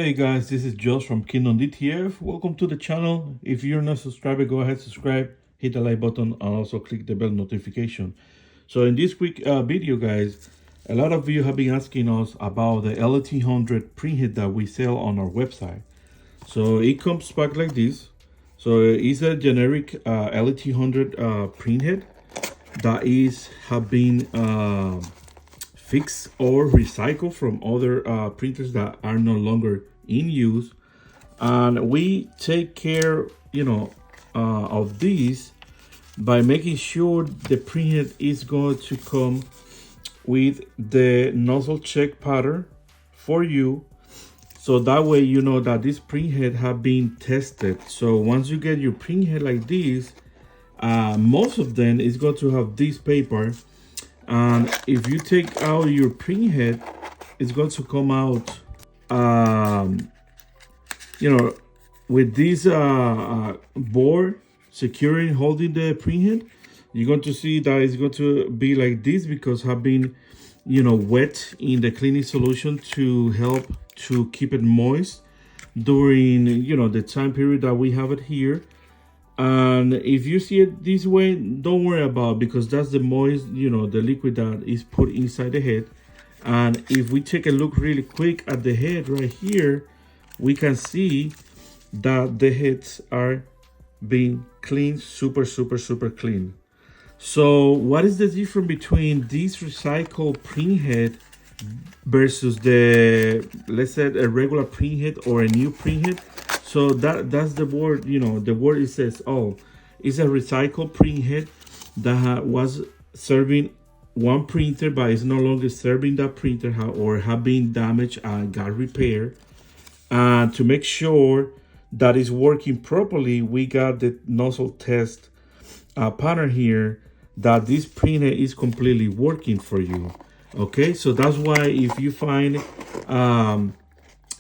Hey guys, this is Josh from Kingdom DTF. Welcome to the channel. If you're not a subscriber, go ahead, subscribe, hit the like button, and also click the bell notification. So in this quick video, guys, a lot of you have been asking us about the L1800 printhead that we sell on our website. So it comes back like this. So it's a generic L1800 printhead that have been fixed or recycled from other printers that are no longer in use, and we take care of these by making sure the printhead is going to come with the nozzle check pattern for you, so that way you know that this printhead have been tested. So once you get your printhead like this, most of them is going to have this paper. And if you take out your printhead, it's going to come out, with this board securing, holding the printhead. You're going to see that it's going to be like this because have been, wet in the cleaning solution to help to keep it moist during, the time period that we have it here. And if you see it this way, don't worry about it, because that's the moist, the liquid that is put inside the head. And if we take a look really quick at the head right here, we can see that the heads are being cleaned, super clean. So what is the difference between this recycled printhead versus the, let's say, a regular printhead or a new printhead? So that's the word, the word it says, oh, it's a recycled printhead that was serving one printer, but it's no longer serving that printer or have been damaged and got repaired. And to make sure that it's working properly, we got the nozzle test pattern here that this printer is completely working for you. Okay, so that's why if you find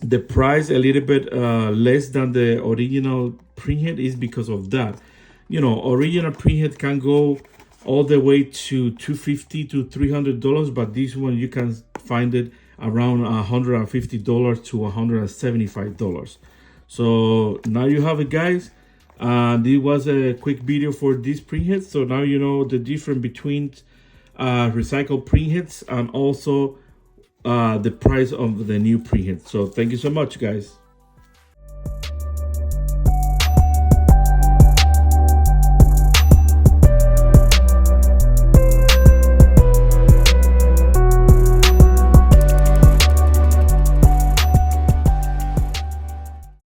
the price a little bit less than the original printhead, is because of that. Original printhead can go all the way to $250 to $300, but this one you can find it around $150 to $175. So now you have it, guys. This was a quick video for this printhead. So now you know the difference between recycled printheads and also the price of the new printhead. So thank you so much, guys.